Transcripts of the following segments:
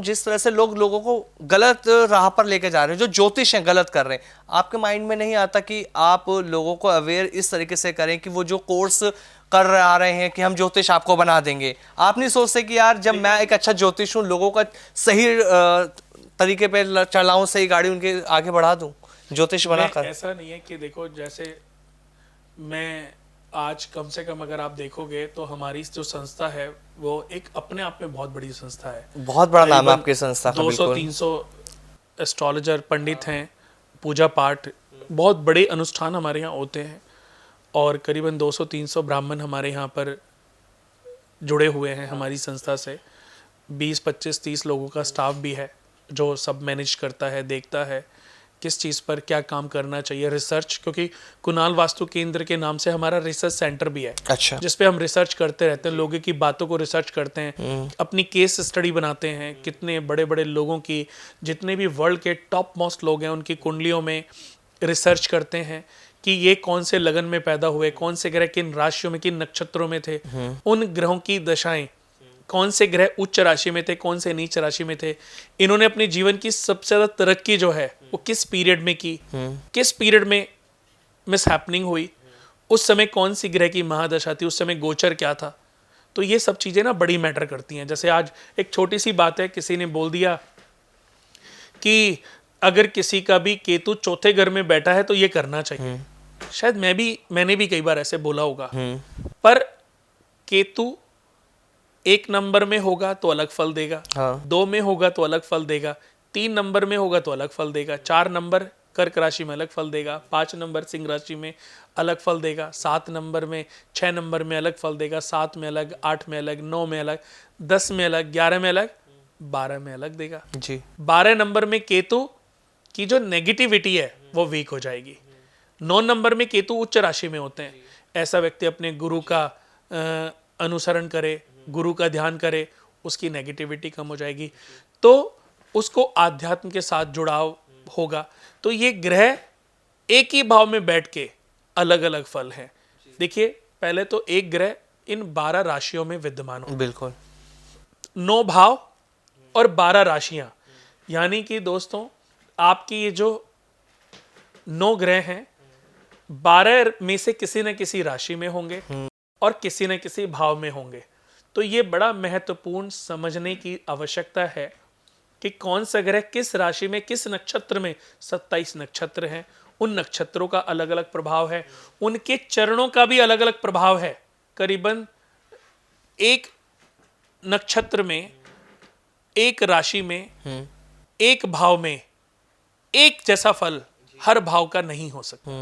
जिस तरह से लोगों को गलत राह पर लेके जा रहे हैं, जो ज्योतिष हैं गलत कर रहे हैं, आपके माइंड में नहीं आता कि आप लोगों को अवेयर इस तरीके से करें कि वो जो कोर्स कर आ रहे हैं कि हम ज्योतिष आपको बना देंगे, आप नहीं सोचते कि यार जब मैं एक अच्छा ज्योतिष हूँ, लोगों का सही तरीके पे चलाऊं, सही गाड़ी उनके आगे बढ़ा दूं ज्योतिष बनाकर? ऐसा नहीं है कि देखो, जैसे मैं आज कम से कम अगर आप देखोगे तो हमारी जो संस्था है वो एक अपने आप में बहुत बड़ी संस्था है। बहुत बड़ा नाम है करीबन आपकी संस्था का, बिल्कुल। 200-300 एस्ट्रोलॉजर पंडित हैं, पूजा पाठ बहुत बड़े अनुष्ठान हमारे यहाँ होते हैं, और करीबन 200-300 ब्राह्मण हमारे यहाँ पर जुड़े हुए हैं हमारी संस्था से। 20-25-30 लोगों का स्टाफ भी है जो सब मैनेज करता है, देखता है किस चीज़ पर क्या काम करना चाहिए। रिसर्च, क्योंकि कुणाल वास्तु केंद्र के नाम से हमारा रिसर्च सेंटर भी है, अच्छा। जिस पे हम रिसर्च करते रहते हैं, लोगों की बातों को रिसर्च करते हैं, अपनी केस स्टडी बनाते हैं, कितने बड़े बड़े लोगों की, जितने भी वर्ल्ड के टॉप मोस्ट लोग हैं उनकी कुंडलियों में रिसर्च करते हैं कि ये कौन से लगन में पैदा हुए, कौन से ग्रह किन राशियों में, किन नक्षत्रों में थे, उन ग्रहों की दशाएं, कौन से ग्रह उच्च राशि में थे, कौन से नीच राशि में थे, इन्होंने अपने जीवन की सबसे ज्यादा तरक्की जो है वो किस पीरियड में की, किस पीरियड में मिस हैपनिंग हुई, उस समय कौन सी ग्रह की महादशा थी, उस समय गोचर क्या था। तो ये सब चीजें ना बड़ी मैटर करती हैं। जैसे आज एक छोटी सी बात है, किसी ने बोल दिया कि अगर किसी का भी केतु चौथे घर में बैठा है तो ये करना चाहिए। शायद मैंने भी कई बार ऐसे बोला होगा, पर केतु 1 नंबर में होगा तो अलग फल देगा, हाँ। 2 में होगा तो अलग फल देगा, 3 नंबर में होगा तो अलग फल देगा, 4 नंबर कर्क राशि में अलग फल देगा, 5 नंबर सिंह राशि में अलग फल देगा, 7 नंबर में, 6 नंबर में अलग फल देगा, 7 में अलग, 8 में अलग, 9 में अलग, 10 में अलग, 11 में अलग, 12 में अलग देगा जी। 12 नंबर में केतु की जो नेगेटिविटी है वो वीक हो जाएगी। 9 नंबर में केतु उच्च राशि में होते हैं। ऐसा व्यक्ति अपने गुरु का अनुसरण करे, गुरु का ध्यान करे, उसकी नेगेटिविटी कम हो जाएगी, तो उसको आध्यात्म के साथ जुड़ाव होगा। तो ये ग्रह एक ही भाव में बैठ के अलग अलग फल हैं। देखिए, पहले तो एक ग्रह इन 12 राशियों में विद्यमान हो, बिल्कुल 9 भाव और 12 राशियां, यानी कि दोस्तों आपकी ये जो 9 ग्रह हैं, 12 में से किसी न किसी राशि में होंगे और किसी न किसी भाव में होंगे। तो ये बड़ा महत्वपूर्ण समझने की आवश्यकता है कि कौन सा ग्रह किस राशि में, किस नक्षत्र में। 27 नक्षत्र हैं, उन नक्षत्रों का अलग अलग प्रभाव है, उनके चरणों का भी अलग अलग प्रभाव है। करीबन एक नक्षत्र में, एक राशि में, एक भाव में एक जैसा फल हर भाव का नहीं हो सकता।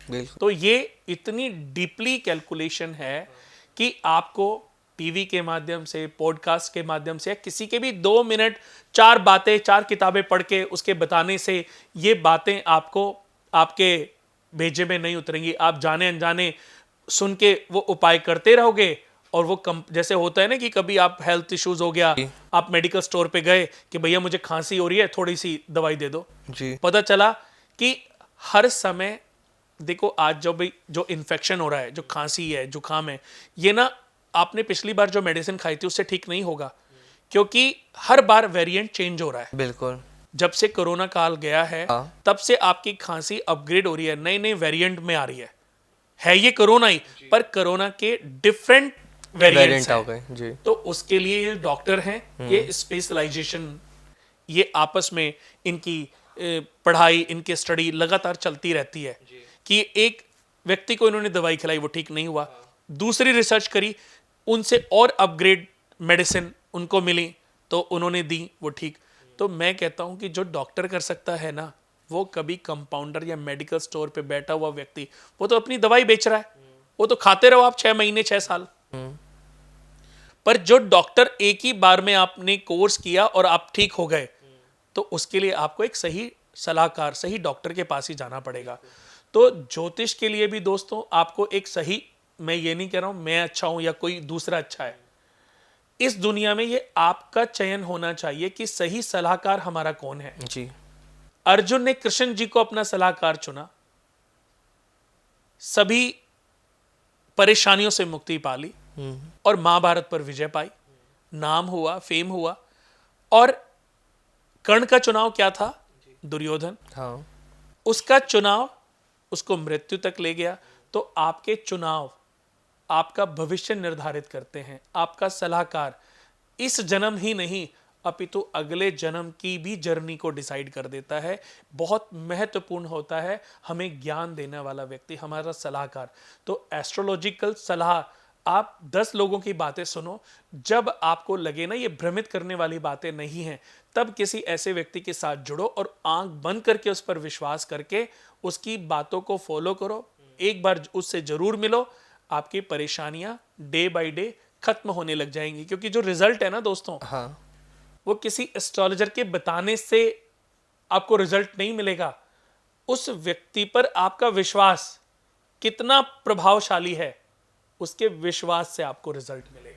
बिल्कुल। तो ये इतनी डीपली कैलकुलेशन है कि आपको टीवी के माध्यम से, पॉडकास्ट के माध्यम से, या किसी के भी 2 मिनट 4 बातें, 4 किताबें पढ़ के उसके बताने से ये बातें आपको आपके भेजे में नहीं उतरेंगी। आप जाने अनजाने सुन के वो उपाय करते रहोगे, और वो जैसे होता है ना कि कभी आप हेल्थ इश्यूज हो गया, आप मेडिकल स्टोर पे गए कि भैया मुझे खांसी हो रही है, थोड़ी सी दवाई दे दो जी। पता चला कि हर समय, देखो आज जो इन्फेक्शन हो रहा है, जो खांसी है, जुकाम है, ये ना आपने पिछली बार जो मेडिसिन खाई थी उससे ठीक नहीं होगा, क्योंकि हर बार वेरिएंट चेंज हो रहा है। बिल्कुल। जब से कोरोना काल गया है, तब से आपकी खांसी अपग्रेड हो रही है, नए नए वेरिएंट में आ रही है ये कोरोना ही, पर कोरोना के डिफरेंट वेरिएंट्स हो गए जी। तो उसके लिए ये डॉक्टर हैं, ये स्पेशलाइजेशन, ये आपस में इनकी पढ़ाई, इनकी स्टडी लगातार चलती रहती है कि एक व्यक्ति को इन्होंने दवाई खिलाई, वो ठीक नहीं हुआ, दूसरी रिसर्च करी, उनसे और अपग्रेड मेडिसिन उनको मिली तो उन्होंने दी, वो ठीक। तो मैं कहता हूं कि जो डॉक्टर कर सकता है ना, वो कभी कंपाउंडर या मेडिकल स्टोर पे बैठा हुआ व्यक्ति, वो तो अपनी दवाई बेच रहा है, वो तो खाते रहो आप 6 महीने 6 साल। पर जो डॉक्टर एक ही बार में आपने कोर्स किया और आप ठीक हो गए, तो उसके लिए आपको एक सही सलाहकार, सही डॉक्टर के पास ही जाना पड़ेगा। तो ज्योतिष के लिए भी दोस्तों आपको एक सही, मैं ये नहीं कह रहा हूं मैं अच्छा हूं या कोई दूसरा अच्छा है, इस दुनिया में ये आपका चयन होना चाहिए कि सही सलाहकार हमारा कौन है जी। अर्जुन ने कृष्ण जी को अपना सलाहकार चुना, सभी परेशानियों से मुक्ति पा ली और महाभारत पर विजय पाई, नाम हुआ, फेम हुआ, और कर्ण का चुनाव क्या था? दुर्योधन। हाँ उसका चुनाव उसको मृत्यु तक ले गया। तो आपके चुनाव आपका भविष्य निर्धारित करते हैं। आपका सलाहकार इस जन्म ही नहीं अपितु अगले जन्म की भी जर्नी को डिसाइड कर देता है। बहुत महत्वपूर्ण होता है हमें ज्ञान देने वाला व्यक्ति, हमारा सलाहकार। तो एस्ट्रोलॉजिकल सलाह, आप 10 लोगों की बातें सुनो, जब आपको लगे ना ये भ्रमित करने वाली बातें नहीं हैं, तब किसी ऐसे व्यक्ति के साथ जुड़ो और आंख बंद करके उस पर विश्वास करके उसकी बातों को फॉलो करो। एक बार उससे जरूर मिलो, आपकी परेशानियां डे बाय डे खत्म होने लग जाएंगी। क्योंकि जो रिजल्ट है ना दोस्तों, हाँ वो किसी एस्ट्रोलॉजर के बताने से आपको रिजल्ट नहीं मिलेगा। उस व्यक्ति पर आपका विश्वास कितना प्रभावशाली है, उसके विश्वास से आपको रिजल्ट मिलेगा।